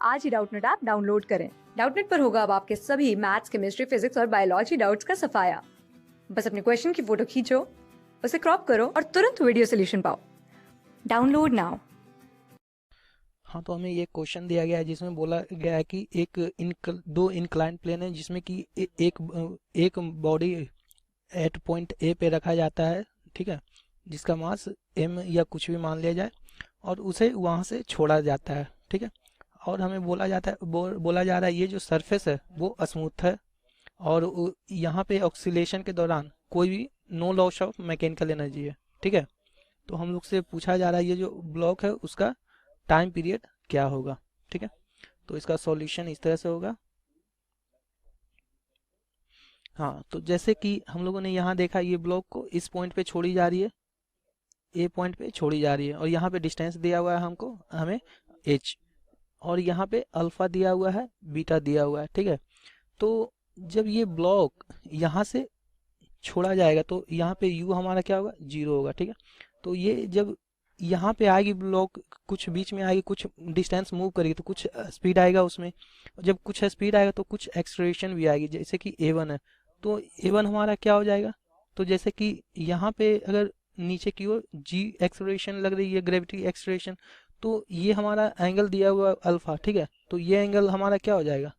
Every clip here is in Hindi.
आज ही डाउटनेट ऐप डाउनलोड करें। डाउटनेट पर होगा अब आपके सभी मैथ्स, केमिस्ट्री, फिजिक्स और बायोलॉजी डाउट्स का सफाया। बस अपने क्वेश्चन की फोटो खींचो, उसे क्रॉप करो और तुरंत वीडियो सोल्यूशन पाओ। Download now. हाँ, तो हमें ये क्वेश्चन दिया गया है जिसमें बोला गया है कि दो इंक्लाइन प्लेन है जिसमें कि एक बॉडी एट पॉइंट ए पे रखा जाता है, ठीक है, जिसका मास m या कुछ भी मान लिया जाए और उसे वहाँ से छोड़ा जाता है, ठीक है। और हमें बोला जा रहा है ये जो सरफेस है वो स्मूथ है और यहाँ पे ऑक्सीलेशन के दौरान कोई भी no loss of mechanical energy है, ठीक है। तो हम लोग से पूछा जा रहा है ये जो ब्लॉक है उसका टाइम पीरियड क्या होगा, ठीक है। तो इसका सॉल्यूशन इस तरह से होगा। हाँ, तो जैसे कि हम लोगों ने यहाँ देखा ये ब्लॉक को इस पॉइंट पे छोड़ी जा रही है, ए पॉइंट पे छोड़ी जा रही है और यहाँ पे डिस्टेंस दिया हुआ है हमको हमें h और यहाँ पे अल्फा दिया हुआ है, बीटा दिया हुआ है, ठीक है। तो जब ये ब्लॉक यहाँ से छोड़ा जाएगा तो यहाँ पे u हमारा क्या होगा, 0 होगा, ठीक है। तो ये जब यहाँ पे आएगी ब्लॉक कुछ बीच में आएगी, कुछ डिस्टेंस मूव करेगी तो कुछ स्पीड आएगा उसमें, जब कुछ स्पीड आएगा तो कुछ एक्सेलरेशन भी आएगी, जैसे कि a1 है तो a1 हमारा क्या हो जाएगा। तो जैसे कि यहाँ पे अगर नीचे की ओर g एक्सेलरेशन लग रही है, ग्रेविटी एक्सेलरेशन, तो ये हमारा एंगल दिया हुआ अल्फा, ठीक है। तो ये एंगल हमारा क्या हो जाएगा,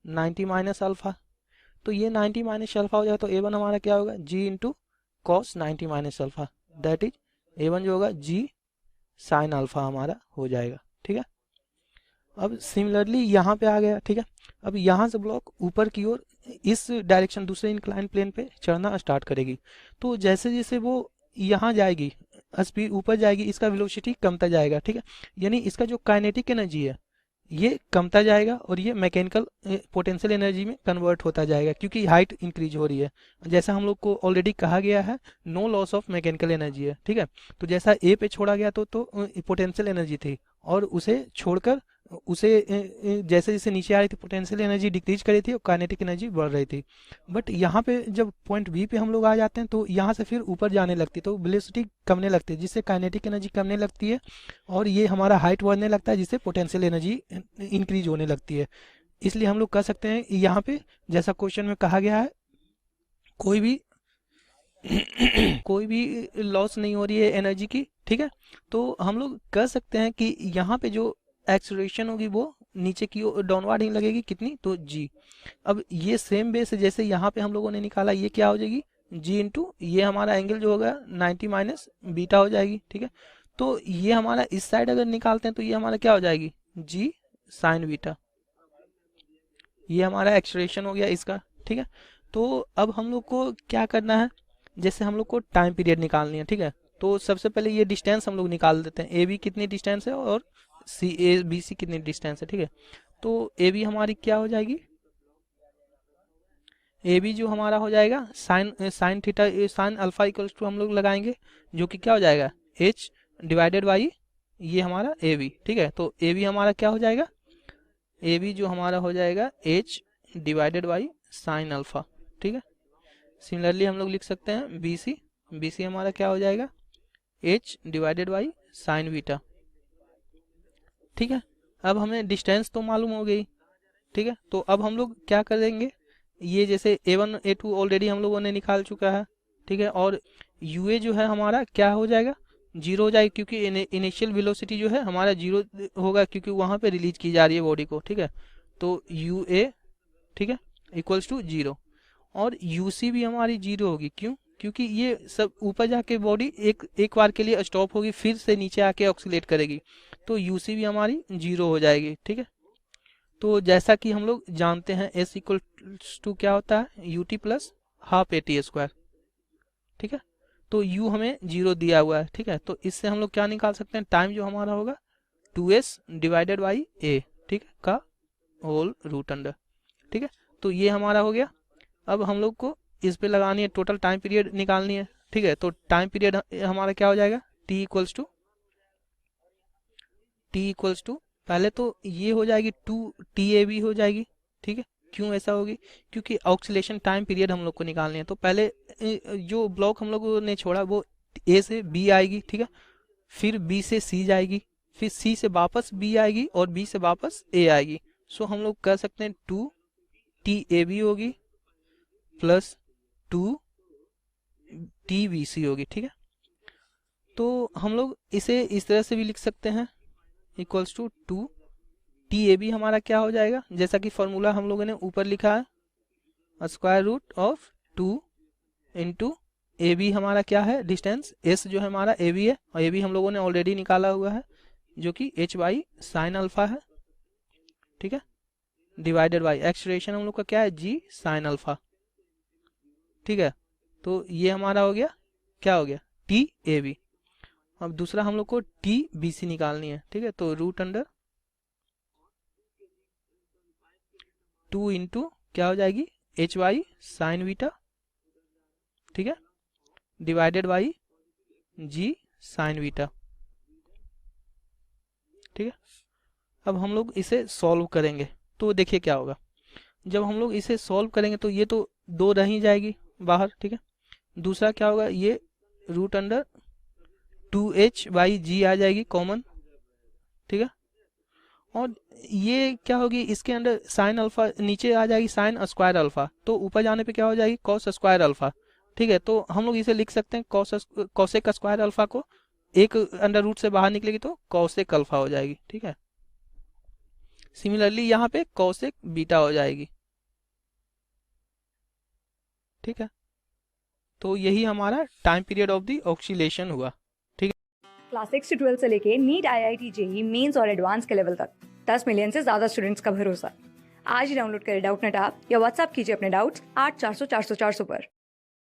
90 माइनस अल्फा। तो ये 90 माइनस अल्फा हो जाएगा तो a1 हमारा क्या होगा, g into cos 90 minus alpha, that is a1 जो होगा g साइन अल्फा हमारा हो जाएगा, ठीक है। अब सिमिलरली यहाँ पे आ गया, ठीक है। अब यहाँ से ब्लॉक ऊपर की ओर इस डायरेक्शन दूसरे इंक्लाइन प्लेन पे चढ़ना स्टार्ट करेगी। तो जैसे जैसे वो यहाँ जाएगी, स्पीड ऊपर जाएगी, इसका वेलोसिटी कमता जाएगा, ठीक है। यानी इसका जो काइनेटिक एनर्जी है ये कमता जाएगा और ये मैकेनिकल पोटेंशियल एनर्जी में कन्वर्ट होता जाएगा क्योंकि हाइट इंक्रीज हो रही है। जैसा हम लोग को ऑलरेडी कहा गया है no loss of mechanical energy है, ठीक है। तो जैसा ए पे छोड़ा गया तो पोटेंशियल एनर्जी थी और उसे छोड़कर उसे जैसे जैसे नीचे आ रही थी पोटेंशियल एनर्जी डिक्रीज कर रही थी और काइनेटिक एनर्जी बढ़ रही थी। बट यहाँ पे जब पॉइंट बी पे हम लोग आ जाते हैं तो यहाँ से फिर ऊपर जाने लगती है तो वेलोसिटी कमने लगती है जिससे काइनेटिक एनर्जी कमने लगती है और ये हमारा हाइट बढ़ने लगता है जिससे पोटेंशियल एनर्जी इंक्रीज होने लगती है। इसलिए हम लोग कह सकते हैं यहाँ पे जैसा क्वेश्चन में कहा गया है कोई भी कोई भी लॉस नहीं हो रही है एनर्जी की, ठीक है। तो हम लोग कह सकते हैं कि यहाँ पे जो एक्सेलरेशन होगी वो नीचे की डाउनवर्ड ही लगेगी, कितनी, तो g। अब ये सेम बेस जैसे यहाँ पे हम लोगों ने निकाला, ये क्या हो जाएगी, g इंटू ये हमारा एंगल जो होगा 90 माइनस बीटा हो जाएगी, ठीक है। तो ये हमारा इस साइड अगर निकालते हैं तो ये हमारा क्या हो जाएगी, g साइन बीटा। ये हमारा एक्सेलरेशन हो गया इसका, ठीक है। तो अब हम लोग को क्या करना है, जैसे हम लोग को टाइम पीरियड निकालनी है, ठीक है। तो सबसे पहले ये डिस्टेंस हम लोग निकाल देते हैं, ए बी कितनी डिस्टेंस है और बी सी कितनी डिस्टेंस है, ठीक है। तो ए बी हमारी क्या हो जाएगी, ए बी जो हमारा हो जाएगा sine theta sine alpha equals to हम लोग लगाएंगे जो कि क्या हो जाएगा h डिवाइडेड बाई ये हमारा ए बी, ठीक है। तो ए बी हमारा क्या हो जाएगा, ए बी जो हमारा हो जाएगा h divided by sine alpha, ठीक है। सिमिलरली हम लोग लिख सकते हैं बी सी हमारा क्या हो जाएगा, h divided by sine beta, ठीक है। अब हमें डिस्टेंस तो मालूम हो गई, ठीक है। तो अब हम लोग क्या करेंगे, ये जैसे a1 a2 ऑलरेडी हम लोगों ने निकाल चुका है, ठीक है। और ua जो है हमारा क्या हो जाएगा, 0 हो जाएगा क्योंकि इनिशियल वेलोसिटी जो है हमारा 0 होगा क्योंकि वहाँ पे रिलीज की जा रही है बॉडी को, ठीक है। तो ua, ठीक है, इक्वल्स टू 0 और uc भी हमारी 0 होगी, क्यों, क्योंकि ये सब ऊपर जाके बॉडी एक बार के लिए स्टॉप होगी फिर से नीचे आके ऑक्सीलेट करेगी, तो uc भी हमारी 0 हो जाएगी, ठीक है। तो जैसा कि हम लोग जानते हैं s इक्वल टू क्या होता है, ut plus half A T square, ठीक है। तो u हमें 0 दिया हुआ है, ठीक है। तो इससे हम लोग क्या निकाल सकते हैं, टाइम जो हमारा होगा 2s डिवाइडेड बाई a, ठीक है, का होल रूट अंडर, ठीक है। तो ये हमारा हो गया। अब हम लोग को इस पे लगानी है, टोटल टाइम पीरियड निकालनी है, ठीक है। तो टाइम पीरियड हमारा क्या हो जाएगा, t इक्वल्स टू पहले तो ये हो जाएगी 2 TAB हो जाएगी, ठीक है। क्यों ऐसा होगी, क्योंकि ऑक्सीलेशन टाइम पीरियड हम लोग को निकालनी है। तो पहले जो ब्लॉक हम लोगों ने छोड़ा वो ए से बी आएगी, ठीक है, फिर बी से सी जाएगी, फिर सी से वापस बी आएगी और बी से वापस ए आएगी। सो हम लोग कर सकते हैं 2TAB होगी प्लस 2TBC होगी। ठीक है, तो हम लोग इसे इस तरह से भी लिख सकते हैं, इक्वल्स टू 2TAB हमारा क्या हो जाएगा, जैसा कि फॉर्मूला हम लोगों ने ऊपर लिखा है, square root of 2 into AB हमारा क्या है, डिस्टेंस S जो है हमारा AB है, और AB हम लोगों ने ऑलरेडी निकाला हुआ है जो कि h/sin अल्फा है। ठीक है, डिवाइडेड बाई एक्सलेरेशन हम लोग का क्या है, G sin अल्फा। ठीक है, तो ये हमारा हो गया, क्या हो गया, TAB। अब दूसरा हम लोग को TBC निकालनी है। ठीक है, तो रूट अंडर 2 इंटू क्या हो जाएगी, h/sin बीटा। ठीक है, divided by G sin beta. ठीक है, अब हम लोग इसे सॉल्व करेंगे तो देखिए क्या होगा। जब हम लोग इसे सॉल्व करेंगे तो ये तो 2 रह ही जाएगी बाहर। ठीक है, दूसरा क्या होगा, ये रूट अंडर 2h/g आ जाएगी कॉमन। ठीक है, और ये क्या होगी, इसके अंदर साइन अल्फा नीचे आ जाएगी, साइन स्क्वायर अल्फा, तो ऊपर जाने पे क्या हो जाएगी, कॉस स्क्वायर अल्फा। ठीक है, तो हम लोग इसे लिख सकते हैं कॉसेक स्क्वायर अल्फा को एक अंडर रूट से बाहर निकलेगी तो कॉसेक अल्फा हो जाएगी। ठीक है, सिमिलरली यहाँ पे कॉसेक बीटा हो जाएगी। ठीक है, तो यही हमारा time period of the oscillation हुआ। ठीक है, क्लास 6 से 12 से लेके नीट, IIT, JEE मेंस और एडवांस के लेवल तक 10 मिलियन से ज्यादा स्टूडेंट्स का भरोसा। आज ही डाउनलोड करें डाउटनेट ऐप या व्हाट्सएप कीजिए अपने डाउट्स 8400 400 400 पर।